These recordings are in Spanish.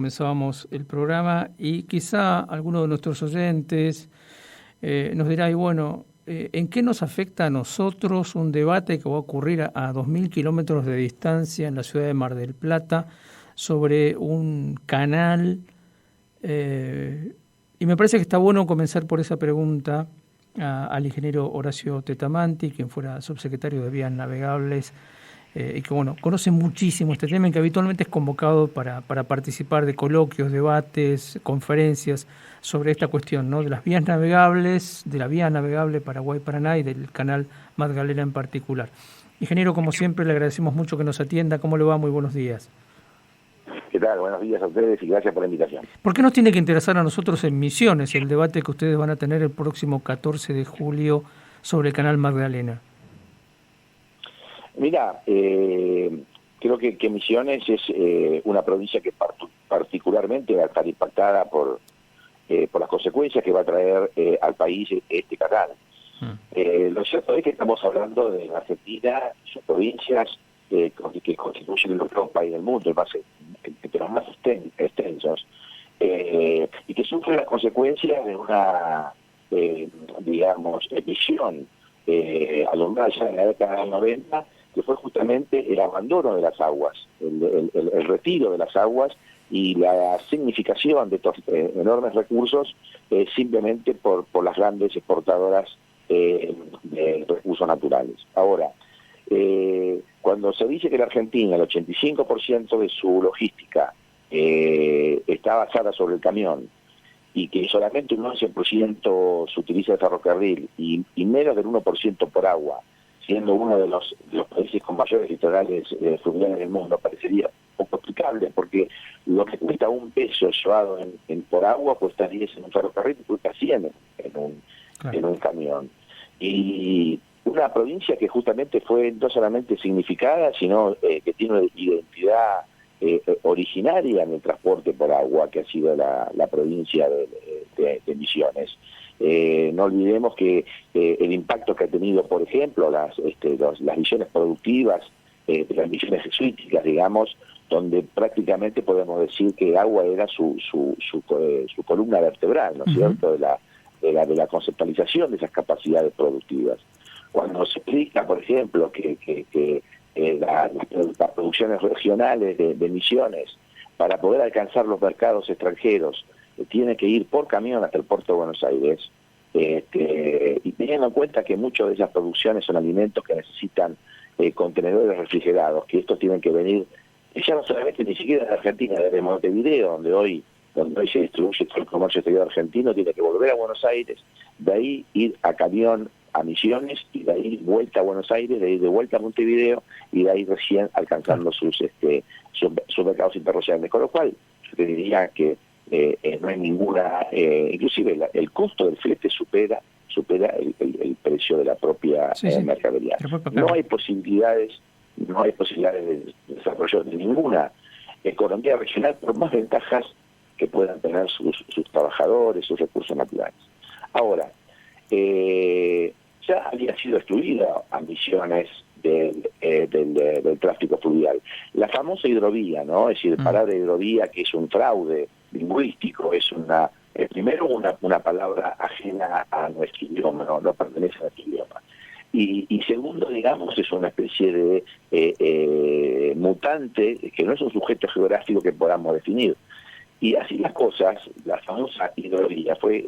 comenzábamos el programa, y quizá alguno de nuestros oyentes nos dirá, y bueno, ¿en qué nos afecta a nosotros un debate que va a ocurrir a 2.000 kilómetros de distancia en la ciudad de Mar del Plata sobre un canal? Y me parece que está bueno comenzar por esa pregunta al ingeniero Horacio Tetamanti, quien fuera subsecretario de Vías Navegables, y que bueno, conoce muchísimo este tema y que habitualmente es convocado para participar de coloquios, debates, conferencias sobre esta cuestión, ¿no? De las vías navegables, de la vía navegable Paraguay-Paraná y del canal Magdalena en particular. Ingeniero, como siempre, le agradecemos mucho que nos atienda. ¿Cómo le va? Muy buenos días. ¿Qué tal? Buenos días a ustedes y gracias por la invitación. ¿Por qué nos tiene que interesar a nosotros en Misiones el debate que ustedes van a tener el próximo 14 de julio sobre el canal Magdalena? Mira, creo que Misiones es una provincia que particularmente va a estar impactada por las consecuencias que va a traer al país este canal. Lo cierto es que estamos hablando de la Argentina, sus provincias que constituyen el octavo país del mundo, entre los más extensos, y que sufren las consecuencias de una, digamos, emisión alumbrada ya en la década del 90, que fue justamente el abandono de las aguas, el retiro de las aguas y la significación de estos enormes recursos simplemente por las grandes exportadoras de recursos naturales. Ahora, cuando se dice que la Argentina, el 85% de su logística está basada sobre el camión y que solamente un 11% se utiliza el ferrocarril y menos del 1% por agua, siendo uno de los países con mayores litorales fluviales del mundo, parecería poco explicable, porque lo que cuesta $1 llevado por agua cuesta 10 en un ferrocarril y cuesta 100 en un camión. Y una provincia que justamente fue no solamente significada, sino que tiene una identidad originaria en el transporte por agua, que ha sido la provincia de Misiones. No olvidemos que el impacto que ha tenido, por ejemplo, las misiones productivas, las misiones jesuíticas, digamos, donde prácticamente podemos decir que el agua era su columna vertebral, ¿no es cierto?, de la conceptualización de esas capacidades productivas. Cuando se explica, por ejemplo, que las producciones regionales de Misiones, para poder alcanzar los mercados extranjeros, tiene que ir por camión hasta el puerto de Buenos Aires, y teniendo en cuenta que muchas de esas producciones son alimentos que necesitan contenedores refrigerados, que estos tienen que venir, ya no solamente ni siquiera de Argentina, desde Montevideo, donde hoy se distribuye todo el comercio exterior argentino, tiene que volver a Buenos Aires, de ahí ir a camión a Misiones, y de ahí vuelta a Buenos Aires, de ahí de vuelta a Montevideo, y de ahí recién alcanzando sus mercados internacionales. Con lo cual, yo te diría que no hay ninguna, inclusive el costo del flete supera el precio de la propia mercadería. No hay posibilidades de desarrollo de ninguna economía regional, por más ventajas que puedan tener sus trabajadores, sus recursos naturales. Ahora, ya había sido excluida a Misiones del tráfico fluvial. La famosa hidrovía, ¿no? Es decir, palabra hidrovía, que es un fraude lingüístico, es primero una palabra ajena a nuestro idioma, no pertenece a nuestro idioma. Y segundo, digamos, es una especie de mutante, que no es un sujeto geográfico que podamos definir. Y así las cosas, la famosa hidrovía fue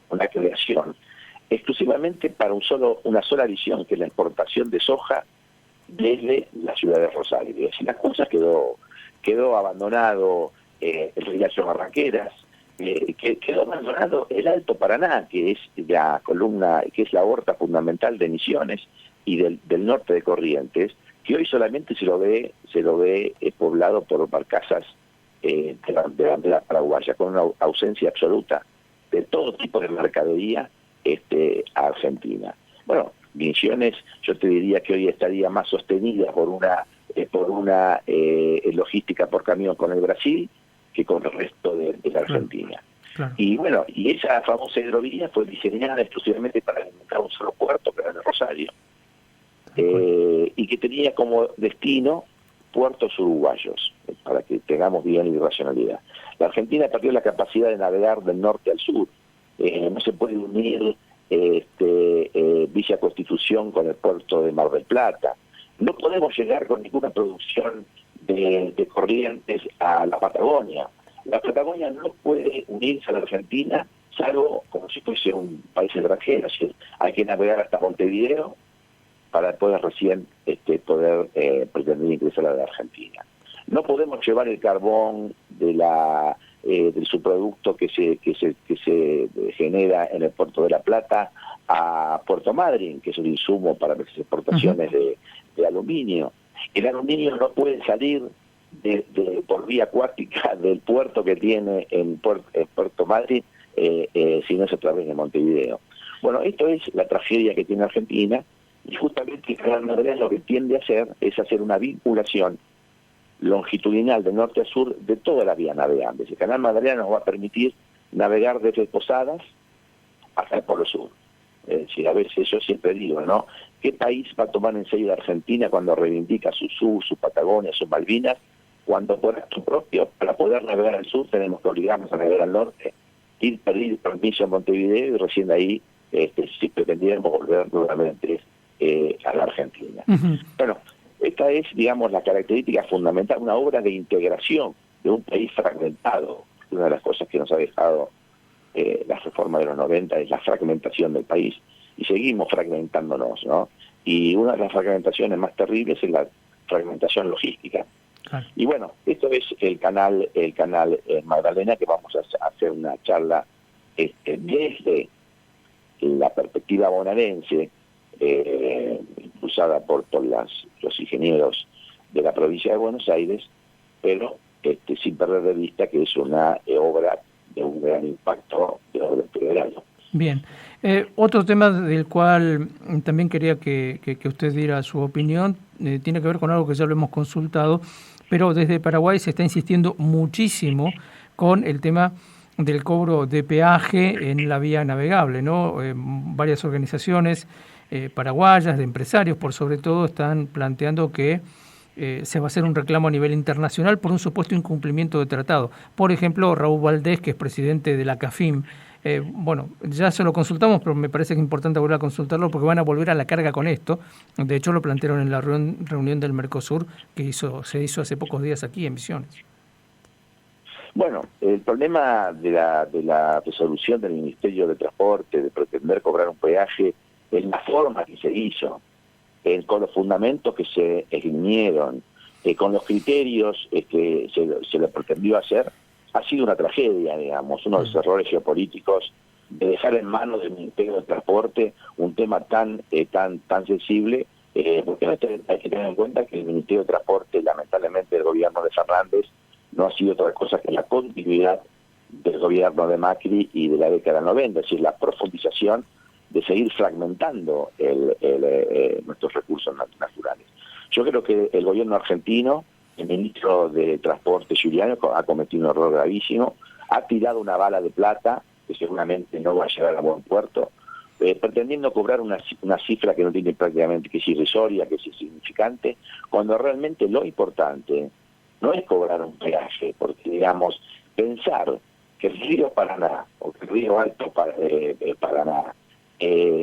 una creación exclusivamente para una sola visión, que es la exportación de soja desde la ciudad de Rosario. Y así las cosas quedó abandonado el Riacho Barranqueras, quedó abandonado el Alto Paraná, que es la columna, que es la aorta fundamental de Misiones y del norte de Corrientes, que hoy solamente se lo ve poblado por barcazas de la bandera paraguaya, con una ausencia absoluta de todo tipo de mercadería a Argentina. Bueno, Misiones, yo te diría que hoy estaría más sostenida por una logística por camión con el Brasil que con el resto de la Argentina. Claro. Y bueno, y esa famosa hidrovía fue diseñada exclusivamente para alimentar un solo puerto, que era el de Rosario, y que tenía como destino puertos uruguayos. para que tengamos bien la racionalidad. La Argentina perdió la capacidad de navegar del norte al sur. No se puede unir Villa Constitución con el puerto de Mar del Plata. No podemos llegar con ninguna producción de corrientes a la Patagonia. La Patagonia no puede unirse a la Argentina, salvo como si fuese un país extranjero. Es decir, hay que navegar hasta Montevideo para poder recién poder pretender ingresar a la Argentina. No podemos llevar el carbón del subproducto que se genera en el puerto de La Plata a Puerto Madryn, que es un insumo para las exportaciones de aluminio. El aluminio no puede salir por vía acuática del puerto que tiene en Puerto Madryn, si no es a través de Montevideo. Bueno, esto es la tragedia que tiene Argentina, y justamente el Canal Madryn lo que tiende a hacer es hacer una vinculación longitudinal de norte a sur de toda la vía navegable. El Canal Madryn nos va a permitir navegar desde Posadas hasta el Polo Sur. Es decir, a veces yo siempre digo, ¿no? ¿Qué país va a tomar en serio a Argentina cuando reivindica su sur, su Patagonia, sus Malvinas, cuando por acto propio, para poder navegar al sur, tenemos que obligarnos a navegar al norte, pedir permiso en Montevideo y recién ahí, si pretendiéramos volver nuevamente a la Argentina? Bueno, esta es, digamos, la característica fundamental, una obra de integración de un país fragmentado. Una de las cosas que nos ha dejado la reforma de los 90 es la fragmentación del país, y seguimos fragmentándonos, ¿no? Y una de las fragmentaciones más terribles es la fragmentación logística. Claro. Y bueno, esto es el canal Magdalena, que vamos a hacer una charla desde la perspectiva bonaerense, impulsada por los ingenieros de la provincia de Buenos Aires, pero sin perder de vista que es una obra de un gran impacto de orden federal. Bien. Otro tema del cual también quería que usted diera su opinión, tiene que ver con algo que ya lo hemos consultado, pero desde Paraguay se está insistiendo muchísimo con el tema del cobro de peaje en la vía navegable, ¿no? Varias organizaciones paraguayas, de empresarios por sobre todo, están planteando que se va a hacer un reclamo a nivel internacional por un supuesto incumplimiento de tratado. Por ejemplo, Raúl Valdés, que es presidente de la CAFIM, bueno, ya se lo consultamos, pero me parece que es importante volver a consultarlo porque van a volver a la carga con esto. De hecho, lo plantearon en la reunión del Mercosur que se hizo hace pocos días aquí en Misiones. Bueno, el problema de la resolución del Ministerio de Transporte de pretender cobrar un peaje es la forma que se hizo, con los fundamentos que se esgrimieron, con los criterios que se le pretendió hacer. Ha sido una tragedia, digamos, uno de los errores geopolíticos de dejar en manos del Ministerio de Transporte un tema tan sensible, porque hay que tener en cuenta que el Ministerio de Transporte, lamentablemente, el gobierno de Fernández, no ha sido otra cosa que la continuidad del gobierno de Macri y de la década 90, es decir, la profundización de seguir fragmentando nuestros recursos naturales. Yo creo que el gobierno argentino, el ministro de Transporte, Giuliano, ha cometido un error gravísimo, ha tirado una bala de plata, que seguramente no va a llegar a buen puerto, pretendiendo cobrar una cifra que no tiene prácticamente, que es irrisoria, que es insignificante, cuando realmente lo importante no es cobrar un peaje, porque, digamos, pensar que el río Paraná o que el río Alto Paraná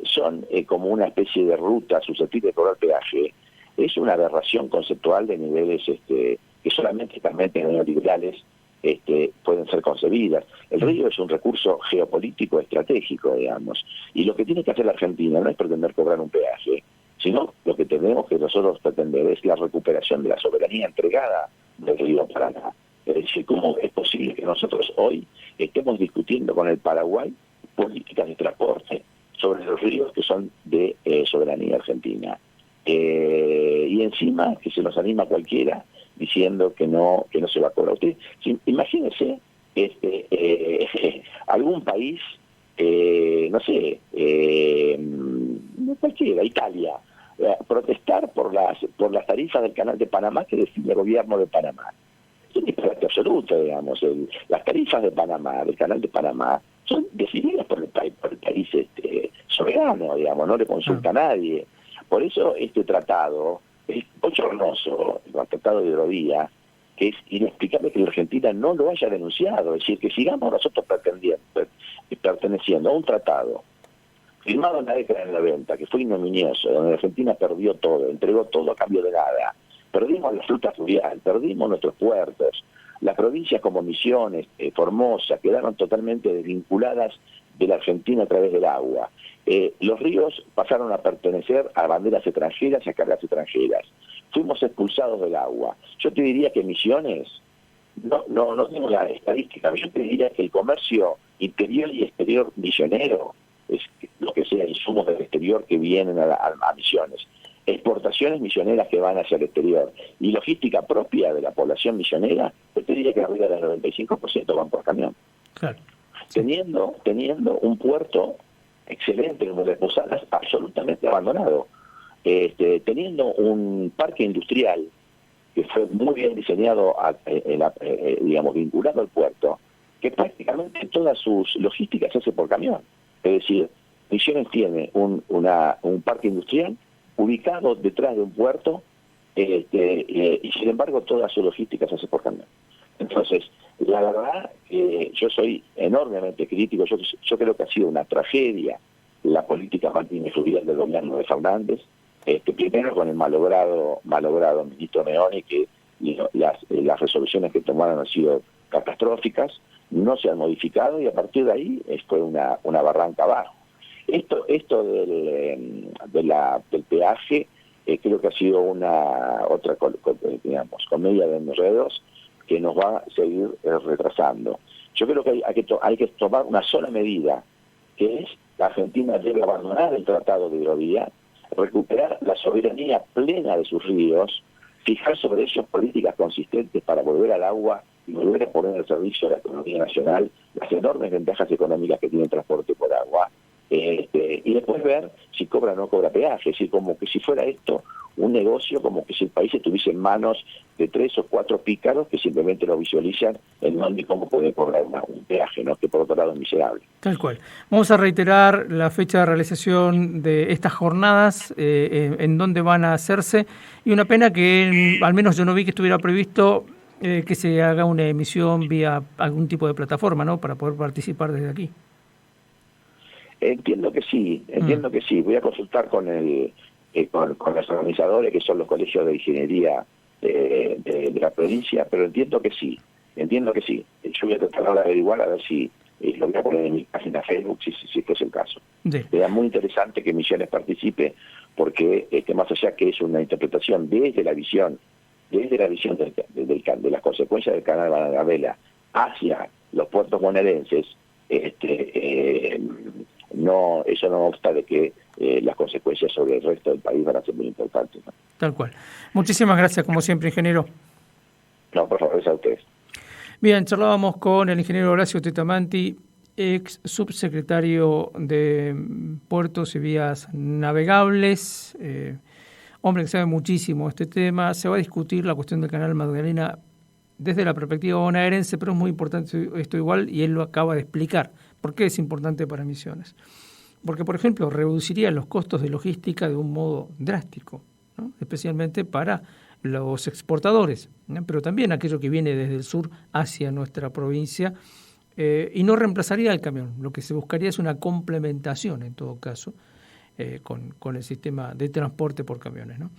son como una especie de ruta susceptible de cobrar peaje, es una aberración conceptual de niveles que solamente también neoliberales pueden ser concebidas. El río es un recurso geopolítico estratégico, digamos, y lo que tiene que hacer la Argentina no es pretender cobrar un peaje, sino lo que tenemos que nosotros pretender es la recuperación de la soberanía entregada del río Paraná. Es decir, ¿cómo es posible que nosotros hoy estemos discutiendo con el Paraguay políticas de transporte sobre los ríos que son de soberanía argentina? Y encima que se nos anima cualquiera diciendo que no se va a cobrar. Usted, imagínese algún país, no sé, cualquiera, Italia, protestar por las tarifas del Canal de Panamá que decide el gobierno de Panamá. Es un disparate absoluto, digamos. Las tarifas de Panamá, del Canal de Panamá, son decididas por el país soberano, digamos, no le consulta a nadie. Por eso este tratado es bochornoso, el tratado de Hidrovía, que es inexplicable que la Argentina no lo haya denunciado. Es decir, que sigamos nosotros perteneciendo a un tratado firmado en la década del 90, que fue ignominioso, donde la Argentina perdió todo, entregó todo a cambio de nada. Perdimos la fruta fluvial, perdimos nuestros puertos. Las provincias como Misiones, Formosa, quedaron totalmente desvinculadas de la Argentina a través del agua. Los ríos pasaron a pertenecer a banderas extranjeras y a cargas extranjeras. Fuimos expulsados del agua. Yo te diría que Misiones, no tengo la estadística, yo te diría que el comercio interior y exterior misionero es lo que sea, insumos del exterior que vienen a Misiones. Exportaciones misioneras que van hacia el exterior y logística propia de la población misionera, yo te diría que arriba del 95% van por camión. Claro. Teniendo un puerto excelente como el de Posadas absolutamente abandonado, teniendo un parque industrial que fue muy bien diseñado, digamos, vinculado al puerto, que prácticamente todas sus logísticas se hace por camión. Es decir, Misiones tiene un parque industrial ubicado detrás de un puerto, y sin embargo toda su logística se hace por camión. Entonces, la verdad, yo soy enormemente crítico. Yo creo que ha sido una tragedia la política marítima y fluvial del gobierno de Fernández, primero con el malogrado ministro Meoni, que las resoluciones que tomaron han sido catastróficas, no se han modificado y a partir de ahí fue una barranca abajo. Esto del peaje creo que ha sido otra comedia de enredos que nos va a seguir retrasando. Yo creo que hay que tomar una sola medida, que es la Argentina debe abandonar el Tratado de Hidrovía, recuperar la soberanía plena de sus ríos, fijar sobre ellos políticas consistentes para volver al agua y volver a poner al servicio de la economía nacional las enormes ventajas económicas que tiene el transporte por agua, y después ver si cobra o no cobra peaje. Es decir, como que si fuera esto un negocio, como que si el país estuviese en manos de 3 o 4 pícaros que simplemente lo visualizan en dónde y cómo puede cobrar un peaje, ¿no? Que por otro lado es miserable. Tal cual. Vamos a reiterar la fecha de realización de estas jornadas, en dónde van a hacerse, y una pena que al menos yo no vi que estuviera previsto que se haga una emisión vía algún tipo de plataforma, ¿no? Para poder participar desde aquí. Entiendo que sí. Voy a consultar con los organizadores, que son los colegios de ingeniería de la provincia, pero entiendo que sí. Yo voy a tratar ahora de averiguar a ver si lo voy a poner en mi página Facebook, si este es el caso. Sí. Sería muy interesante que Misiones participe, porque más allá que es una interpretación desde la visión de las consecuencias del canal Bananabela hacia los puertos bonaerenses, eso no obsta de que las consecuencias sobre el resto del país van a ser muy importantes, ¿no? Tal cual. Muchísimas gracias, como siempre, ingeniero. No, por favor, es a ustedes. Bien, charlábamos con el ingeniero Horacio Tetamanti, ex subsecretario de Puertos y Vías Navegables, hombre que sabe muchísimo de este tema. Se va a discutir la cuestión del canal Magdalena desde la perspectiva bonaerense, pero es muy importante esto igual, y él lo acaba de explicar. ¿Por qué es importante para Misiones? Porque, por ejemplo, reduciría los costos de logística de un modo drástico, ¿no? Especialmente para los exportadores, ¿no? Pero también aquello que viene desde el sur hacia nuestra provincia, y no reemplazaría el camión. Lo que se buscaría es una complementación, en todo caso, con el sistema de transporte por camiones, ¿no?